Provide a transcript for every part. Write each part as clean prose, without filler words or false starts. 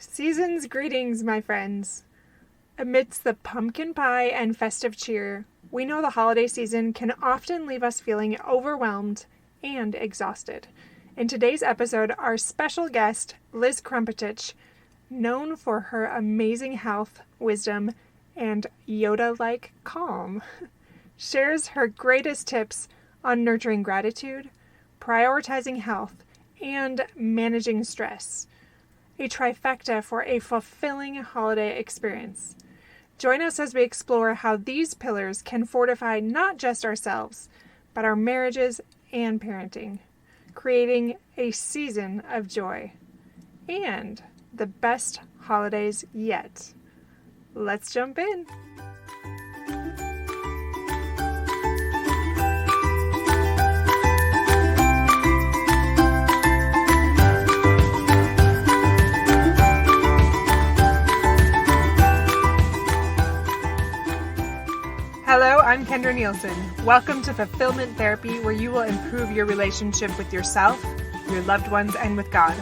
Season's greetings, my friends. Amidst the pumpkin pie and festive cheer, we know the holiday season can often leave us feeling overwhelmed and exhausted. In today's episode, our special guest, Liz Krmpotich, known for her amazing health, wisdom, and yoda-like calm, shares her greatest tips on nurturing gratitude, prioritizing health, and managing stress. A trifecta for a fulfilling holiday experience. Join us as we explore how these pillars can fortify not just ourselves, but our marriages and parenting, creating a season of joy and the best holidays yet. Let's jump in. Hello, I'm Kendra Nielsen. Welcome to Fulfillment Therapy, where you will improve your relationship with yourself, your loved ones, and with God.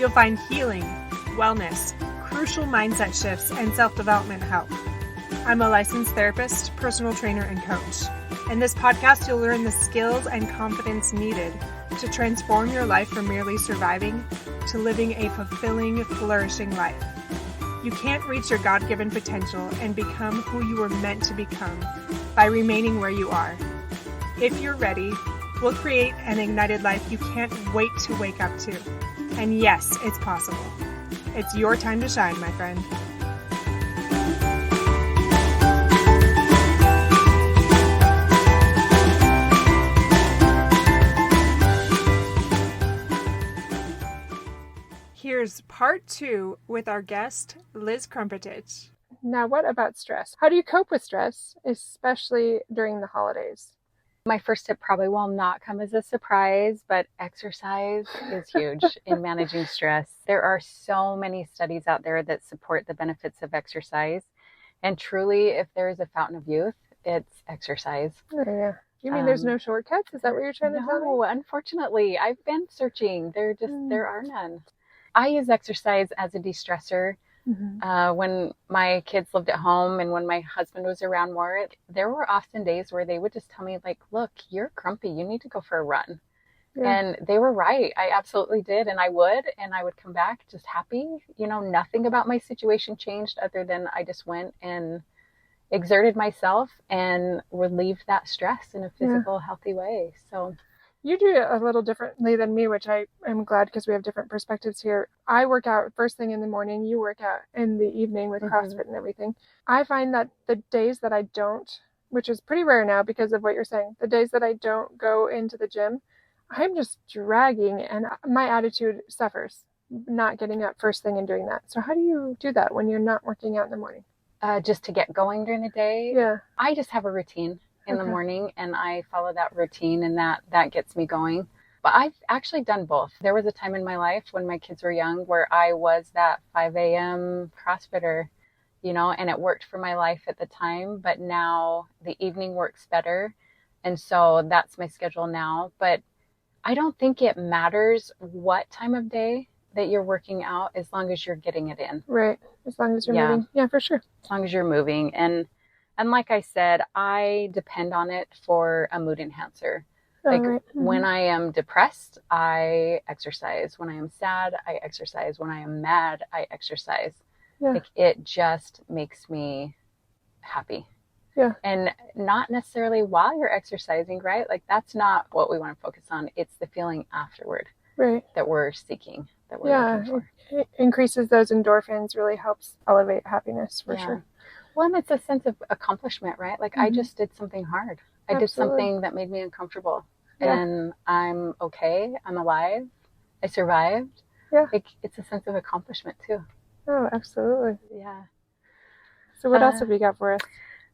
You'll find healing, wellness, crucial mindset shifts, and self-development help. I'm a licensed therapist, personal trainer, and coach. In this podcast, you'll learn the skills and confidence needed to transform your life from merely surviving to living a fulfilling, flourishing life. You can't reach your God-given potential and become who you were meant to become by remaining where you are. If you're ready, we'll create an ignited life you can't wait to wake up to. And yes, it's possible. It's your time to shine, my friend. Here's part 2 with our guest, Liz Krmpotich. Now, what about stress? How do you cope with stress, especially during the holidays? My first tip probably will not come as a surprise, but exercise is huge in managing stress. There are so many studies out there that support the benefits of exercise. And truly, if there is a fountain of youth, it's exercise. Oh, yeah. You mean there's no shortcuts? Is that what you're trying to tell me? No, unfortunately, I've been searching. There are none. I use exercise as a de-stressor. Mm-hmm. When my kids lived at home and when my husband was around more, there were often days where they would just tell me, like, look, you're grumpy. You need to go for a run. Yeah. And they were right. I absolutely did. And I would come back just happy. You know, nothing about my situation changed other than I just went and exerted myself and relieved that stress in a physical, healthy way. So you do it a little differently than me, which I am glad because we have different perspectives here. I work out first thing in the morning. You work out in the evening with CrossFit and everything. I find that the days that I don't, which is pretty rare now because of what you're saying, the days that I don't go into the gym, I'm just dragging and my attitude suffers not getting up first thing and doing that. So how do you do that when you're not working out in the morning? Just to get going during the day? Yeah. I just have a routine in the morning and I follow that routine and that gets me going. But I've actually done both. There was a time in my life when my kids were young where I was that 5 a.m. CrossFitter, you know, and it worked for my life at the time, but now the evening works better. And so that's my schedule now. But I don't think it matters what time of day that you're working out as long as you're getting it in. Right. As long as you're moving. Yeah, for sure. As long as you're moving. And like I said, I depend on it for a mood enhancer. When I am depressed, I exercise. When I am sad, I exercise. When I am mad, I exercise. Yeah. Like it just makes me happy. Yeah. And not necessarily while you're exercising, right? Like that's not what we want to focus on. It's the feeling afterward, right, that we're seeking, that we're looking for. It increases those endorphins, really helps elevate happiness for sure. Well, and it's a sense of accomplishment, right? Like I just did something hard. I did something that made me uncomfortable. Yeah. And I'm okay. I'm alive. I survived. Yeah. Like it's a sense of accomplishment too. Oh, absolutely. Yeah. So what else have you got for us?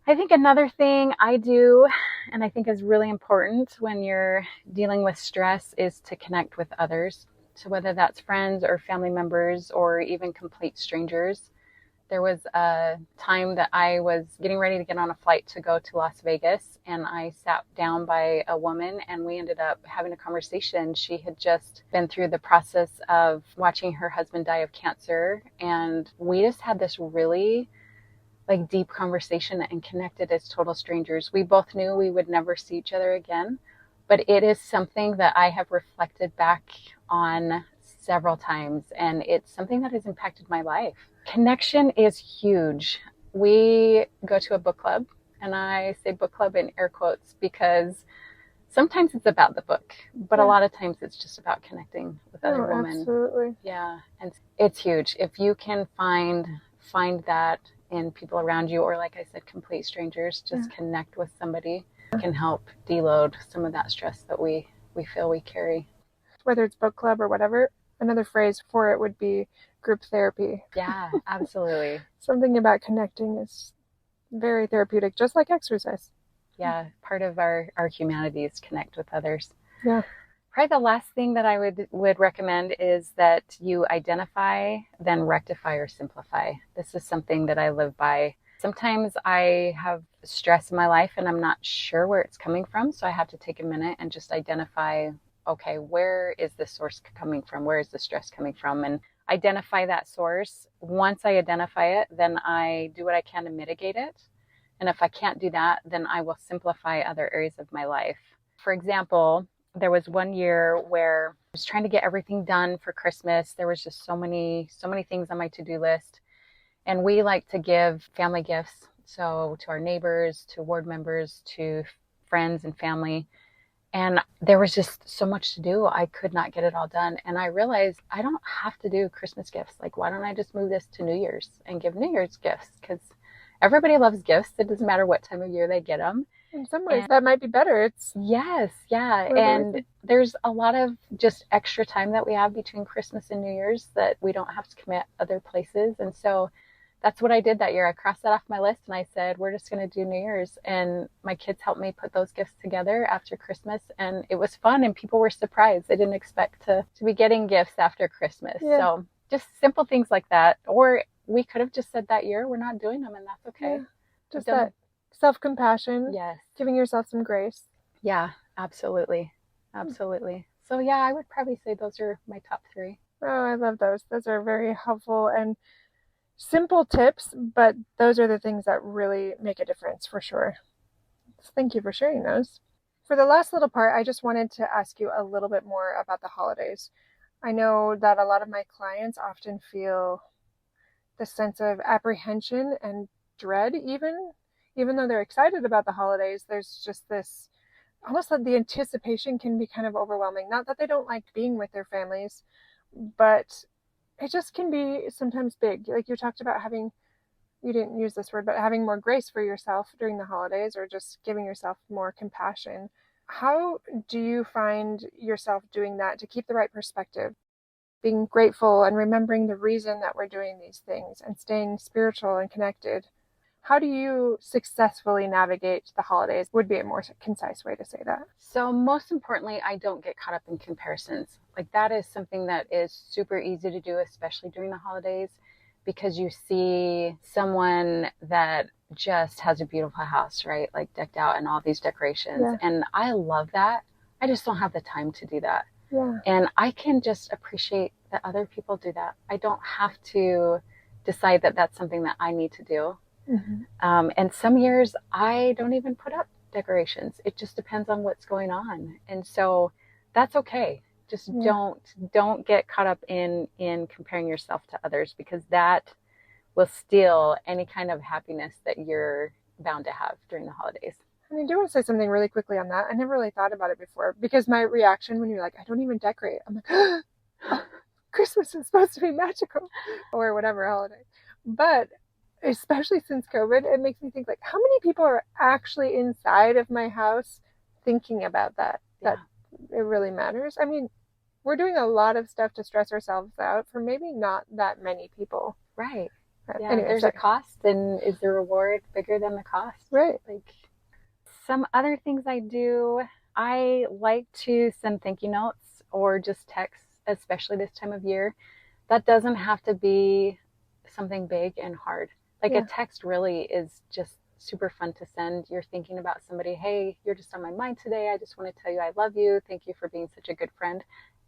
I think another thing I do, and I think is really important when you're dealing with stress, is to connect with others. So whether that's friends or family members or even complete strangers, There was a time that I was getting ready to get on a flight to go to Las Vegas, and I sat down by a woman and we ended up having a conversation. She had just been through the process of watching her husband die of cancer, and we just had this really like deep conversation and connected as total strangers. We both knew we would never see each other again, but it is something that I have reflected back on several times, and it's something that has impacted my life. Connection is huge. We go to a book club, and I say book club in air quotes because sometimes it's about the book, but a lot of times it's just about connecting with other women. Absolutely. Yeah, and it's huge. If you can find that in people around you, or like I said, complete strangers, just connect with somebody, can help deload some of that stress that we feel we carry. Whether it's book club or whatever, another phrase for it would be group therapy. Yeah, absolutely. Something about connecting is very therapeutic, just like exercise. Yeah, part of our humanity is connect with others. Yeah. Probably the last thing that I would recommend is that you identify, then rectify or simplify. This is something that I live by. Sometimes I have stress in my life and I'm not sure where it's coming from, so I have to take a minute and just identify, okay, where is the source coming from? Where is the stress coming from? And identify that source. Once I identify it, then I do what I can to mitigate it. And if I can't do that, then I will simplify other areas of my life. For example, there was one year where I was trying to get everything done for Christmas. There was just so many things on my to-do list. And we like to give family gifts. So to our neighbors, to ward members, to friends and family. And there was just so much to do. I could not get it all done. And I realized I don't have to do Christmas gifts. Like, why don't I just move this to New Year's and give New Year's gifts? Because everybody loves gifts. It doesn't matter what time of year they get them. In some ways, that might be better. Yes, yeah. And there's a lot of just extra time that we have between Christmas and New Year's that we don't have to commit other places. And so that's what I did that year. I crossed that off my list and I said, we're just going to do New Year's. And my kids helped me put those gifts together after Christmas. And it was fun and people were surprised. They didn't expect to be getting gifts after Christmas. Yeah. So just simple things like that. Or we could have just said that year, we're not doing them, and that's okay. Yeah. Just that self-compassion. Yes. Giving yourself some grace. Yeah, absolutely. Absolutely. So yeah, I would probably say those are my top 3. Oh, I love those. Those are very helpful and simple tips, but those are the things that really make a difference for sure. So thank you for sharing those. For the last little part, I just wanted to ask you a little bit more about the holidays. I know that a lot of my clients often feel the sense of apprehension and dread, even though they're excited about the holidays. There's just this, almost like the anticipation can be kind of overwhelming. Not that they don't like being with their families, but it just can be sometimes big. Like you talked about having, you didn't use this word, but having more grace for yourself during the holidays, or just giving yourself more compassion. How do you find yourself doing that to keep the right perspective? Being grateful and remembering the reason that we're doing these things and staying spiritual and connected. How do you successfully navigate the holidays? Would be a more concise way to say that. So most importantly, I don't get caught up in comparisons. Like that is something that is super easy to do, especially during the holidays, because you see someone that just has a beautiful house, right? Like decked out and all these decorations. Yeah. And I love that. I just don't have the time to do that. Yeah. And I can just appreciate that other people do that. I don't have to decide that that's something that I need to do. Mm-hmm. And some years I don't even put up decorations. It just depends on what's going on. And so that's okay. Just don't get caught up in comparing yourself to others, because that will steal any kind of happiness that you're bound to have during the holidays. And I do want to say something really quickly on that. I never really thought about it before, because my reaction when you're like, I don't even decorate, I'm like, oh, Christmas is supposed to be magical, or whatever holiday. But especially since COVID, it makes me think, like, how many people are actually inside of my house thinking about that? Yeah. That it really matters. I mean, we're doing a lot of stuff to stress ourselves out for maybe not that many people. Right. Yeah, anyway, there's a cost, and is the reward bigger than the cost? Right. Like, some other things I do, I like to send thank you notes or just texts, especially this time of year. That doesn't have to be something big and hard. Like a text really is just super fun to send. You're thinking about somebody, hey, you're just on my mind today. I just want to tell you I love you. Thank you for being such a good friend.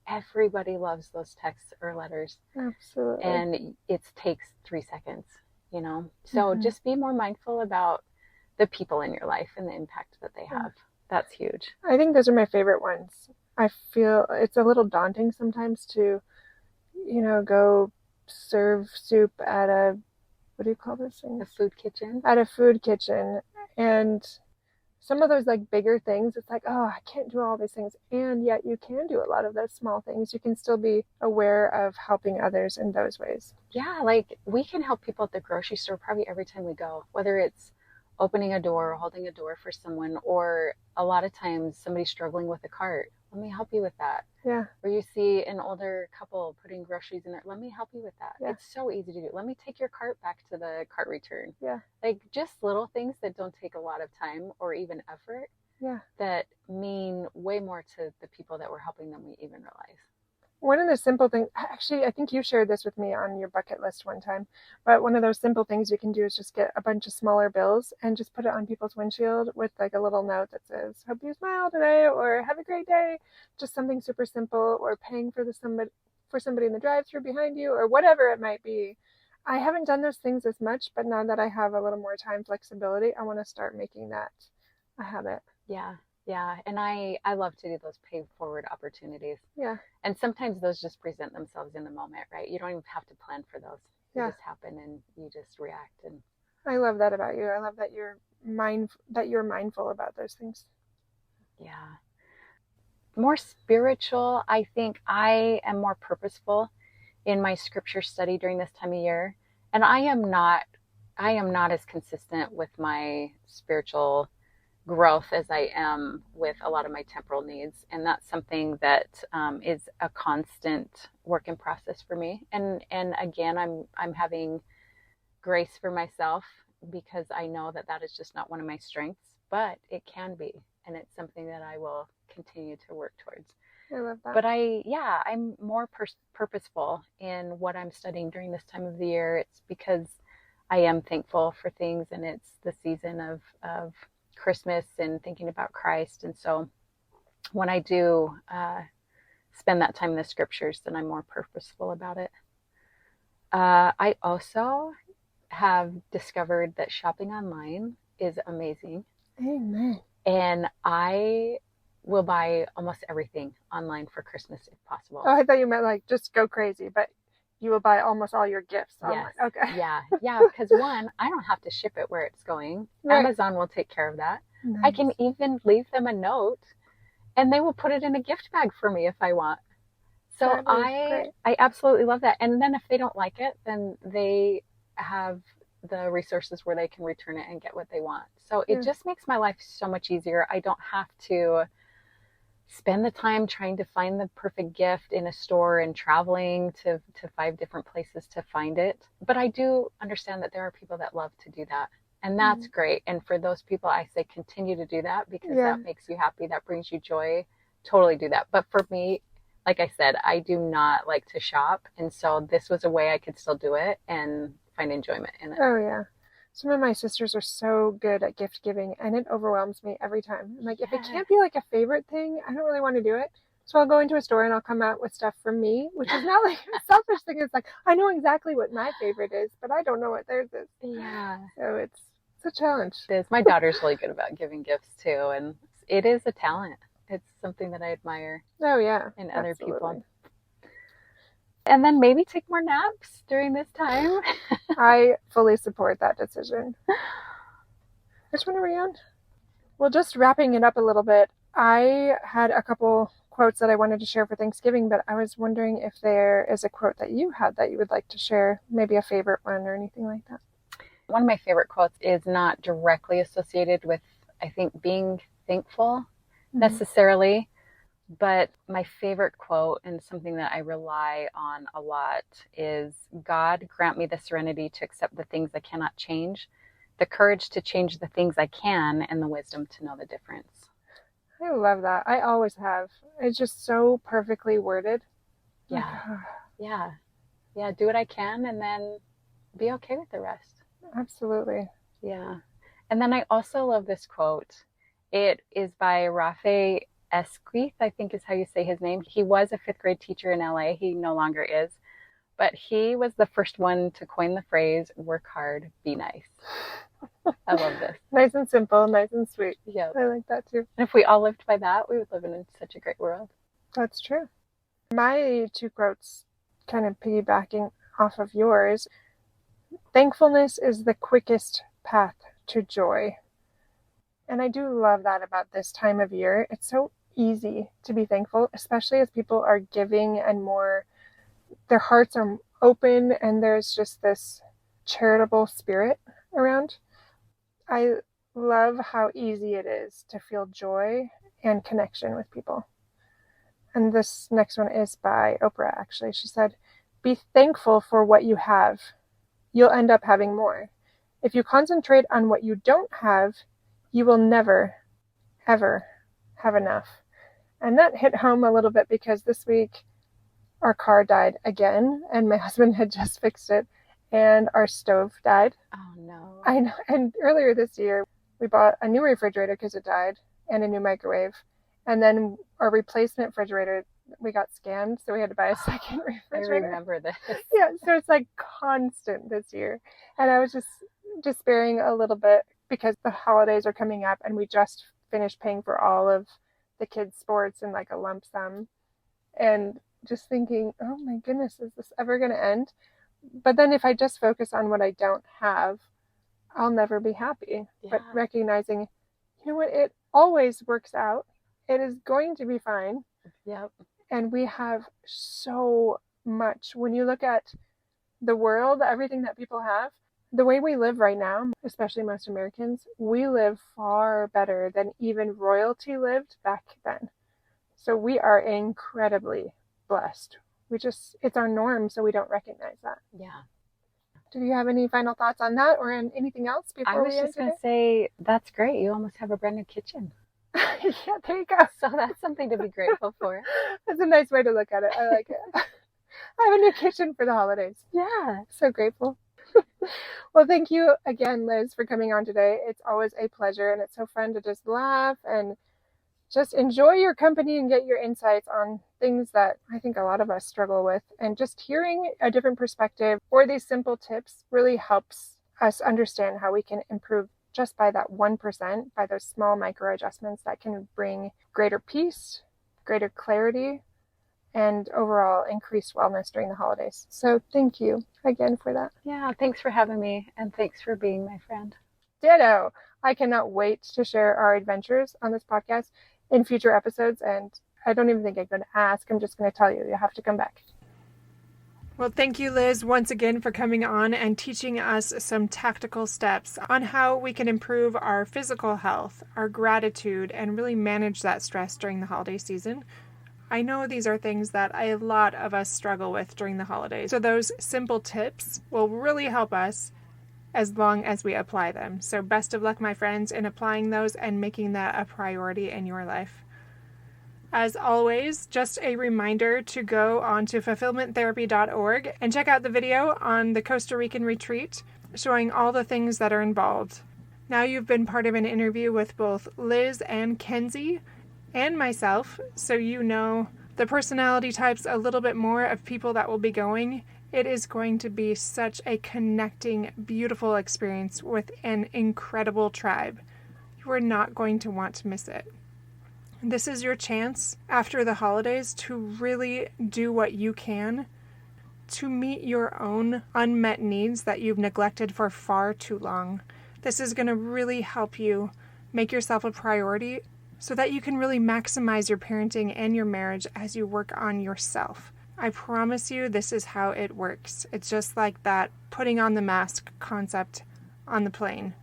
Everybody loves those texts or letters. Absolutely. And it takes 3 seconds, you know? So just be more mindful about the people in your life and the impact that they have. That's huge. I think those are my favorite ones. I feel it's a little daunting sometimes to, go serve soup at a, what do you call those things? A food kitchen. At a food kitchen. And some of those like bigger things, it's like, oh, I can't do all these things. And yet you can do a lot of those small things. You can still be aware of helping others in those ways. Yeah, like we can help people at the grocery store probably every time we go, whether it's opening a door, holding a door for someone, or a lot of times somebody struggling with a cart. Let me help you with that. Yeah. Or you see an older couple putting groceries in there. Let me help you with that. Yeah. It's so easy to do. Let me take your cart back to the cart return. Yeah. Like just little things that don't take a lot of time or even effort. Yeah. That mean way more to the people that we're helping than we even realize. One of the simple things, actually, I think you shared this with me on your bucket list one time, but one of those simple things you can do is just get a bunch of smaller bills and just put it on people's windshield with like a little note that says, hope you smile today, or have a great day. Just something super simple, or paying for somebody in the drive-thru behind you, or whatever it might be. I haven't done those things as much, but now that I have a little more time flexibility, I want to start making that a habit. Yeah. Yeah, and I love to do those pay forward opportunities. Yeah. And sometimes those just present themselves in the moment, right? You don't even have to plan for those. They just happen and you just react. And I love that about you. I love that you're mindful about those things. Yeah. More spiritual, I think I am more purposeful in my scripture study during this time of year. And I am not as consistent with my spiritual growth as I am with a lot of my temporal needs, and that's something that is a constant work in process for me. And again, I'm having grace for myself because I know that is just not one of my strengths, but it can be, and it's something that I will continue to work towards. I love that. But I'm more purposeful in what I'm studying during this time of the year. It's because I am thankful for things, and it's the season of Christmas and thinking about Christ. And so when I do spend that time in the scriptures, then I'm more purposeful about it. I also have discovered that shopping online is amazing. Amen. And I will buy almost everything online for Christmas if possible. Oh, I thought you meant like just go crazy, but you will buy almost all your gifts online. Yes. Okay. Yeah, because one, I don't have to ship it where it's going. Right. Amazon will take care of that. Nice. I can even leave them a note, and they will put it in a gift bag for me if I want. So I absolutely love that. And then if they don't like it, then they have the resources where they can return it and get what they want. So it just makes my life so much easier. I don't have to spend the time trying to find the perfect gift in a store and traveling to 5 different places to find it. But I do understand that there are people that love to do that. And that's great. And for those people, I say continue to do that because that makes you happy. That brings you joy. Totally do that. But for me, like I said, I do not like to shop. And so this was a way I could still do it and find enjoyment in it. Oh, yeah. Some of my sisters are so good at gift giving, and it overwhelms me every time. I'm like, if it can't be like a favorite thing, I don't really want to do it. So I'll go into a store and I'll come out with stuff from me, which is not like a selfish thing. It's like, I know exactly what my favorite is, but I don't know what theirs is. Yeah. So it's a challenge. It is. My daughter's really good about giving gifts too, and it is a talent. It's something that I admire. Oh, yeah. In other people. And then maybe take more naps during this time. I fully support that decision. Which one are we on? Well, just wrapping it up a little bit, I had a couple quotes that I wanted to share for Thanksgiving, but I was wondering if there is a quote that you had that you would like to share, maybe a favorite one or anything like that. One of my favorite quotes is not directly associated with, I think, being thankful necessarily. But my favorite quote, and something that I rely on a lot, is God grant me the serenity to accept the things I cannot change, the courage to change the things I can, and the wisdom to know the difference. I love that. I always have. It's just so perfectly worded. Yeah. Yeah. Do what I can, and then be okay with the rest. Absolutely. Yeah. And then I also love this quote. It is by Rafe Esquith, I think is how you say his name. He was a fifth grade teacher in LA. He no longer is. But he was the first one to coin the phrase, work hard, be nice. I love this. Nice and simple, nice and sweet. Yeah. I like that too. And if we all lived by that, we would live in such a great world. That's true. My two quotes, kind of piggybacking off of yours, thankfulness is the quickest path to joy. And I do love that about this time of year. It's so easy to be thankful, especially as people are giving and more, their hearts are open and there's just this charitable spirit around. I love how easy it is to feel joy and connection with people. And this next one is by Oprah, actually. She said, be thankful for what you have. You'll end up having more. If you concentrate on what you don't have, you will never, ever have enough. And that hit home a little bit because this week our car died again and my husband had just fixed it and our stove died. Oh, no. I know. And earlier this year, we bought a new refrigerator because it died and a new microwave. And then our replacement refrigerator, we got scammed, so we had to buy a second refrigerator. I remember this. Yeah, so it's like constant this year. And I was just despairing a little bit because the holidays are coming up and we just finished paying for all of the kids' sports in like a lump sum. And just thinking, oh my goodness, is this ever going to end? But then if I just focus on what I don't have, I'll never be happy. Yeah. But recognizing, you know what, it always works out. It is going to be fine. Yep. And we have so much. When you look at the world, everything that people have, the way we live right now, especially most Americans, we live far better than even royalty lived back then. So we are incredibly blessed. It's our norm, so we don't recognize that. Yeah. Do you have any final thoughts on that or on anything else before we end? I was just going to say, that's great. You almost have a brand new kitchen. Yeah, there you go. So that's something to be grateful for. That's a nice way to look at it. I like it. I have a new kitchen for the holidays. Yeah. So grateful. Well, thank you again, Liz, for coming on today. It's always a pleasure, and it's so fun to just laugh and just enjoy your company and get your insights on things that I think a lot of us struggle with. And just hearing a different perspective or these simple tips really helps us understand how we can improve just by that 1%, by those small micro adjustments that can bring greater peace, greater clarity, and overall increased wellness during the holidays. So thank you again for that. Yeah, thanks for having me, and thanks for being my friend. Ditto. I cannot wait to share our adventures on this podcast in future episodes, and I don't even think I'm going to ask. I'm just going to tell you. You have to come back. Well, thank you, Liz, once again for coming on and teaching us some tactical steps on how we can improve our physical health, our gratitude, and really manage that stress during the holiday season. I know these are things that a lot of us struggle with during the holidays. So those simple tips will really help us as long as we apply them. So best of luck, my friends, in applying those and making that a priority in your life. As always, just a reminder to go on to fulfillment.therapist and check out the video on the Costa Rican retreat showing all the things that are involved. Now you've been part of an interview with both Liz and Kenzie and myself, so you know the personality types a little bit more of people that will be going. It is going to be such a connecting, beautiful experience with an incredible tribe. You are not going to want to miss it. This is your chance after the holidays to really do what you can to meet your own unmet needs that you've neglected for far too long. This is going to really help you make yourself a priority so that you can really maximize your parenting and your marriage as you work on yourself. I promise you this is how it works. It's just like that putting on the mask concept on the plane.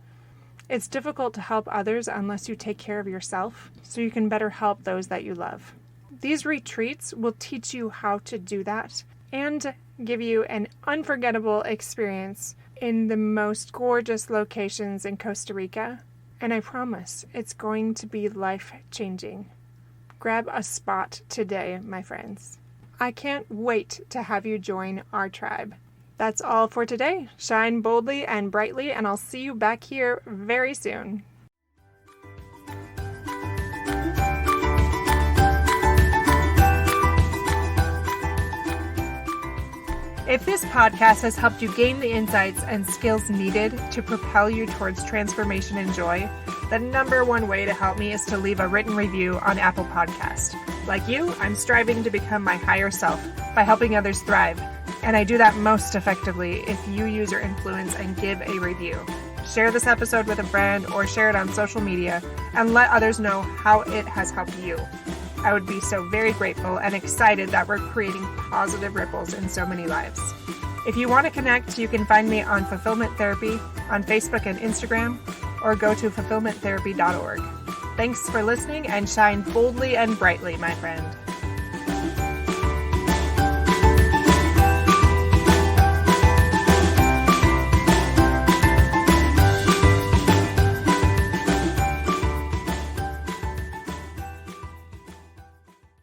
It's difficult to help others unless you take care of yourself so you can better help those that you love. These retreats will teach you how to do that and give you an unforgettable experience in the most gorgeous locations in Costa Rica. And I promise it's going to be life-changing. Grab a spot today, my friends. I can't wait to have you join our tribe. That's all for today. Shine boldly and brightly, and I'll see you back here very soon. If this podcast has helped you gain the insights and skills needed to propel you towards transformation and joy, the number one way to help me is to leave a written review on Apple Podcast. Like you, I'm striving to become my higher self by helping others thrive, and I do that most effectively if you use your influence and give a review. Share this episode with a friend or share it on social media and let others know how it has helped you. I would be so very grateful and excited that we're creating positive ripples in so many lives. If you want to connect, you can find me on Fulfillment Therapy on Facebook and Instagram, or go to fulfillmenttherapy.org. Thanks for listening, and shine boldly and brightly, my friend.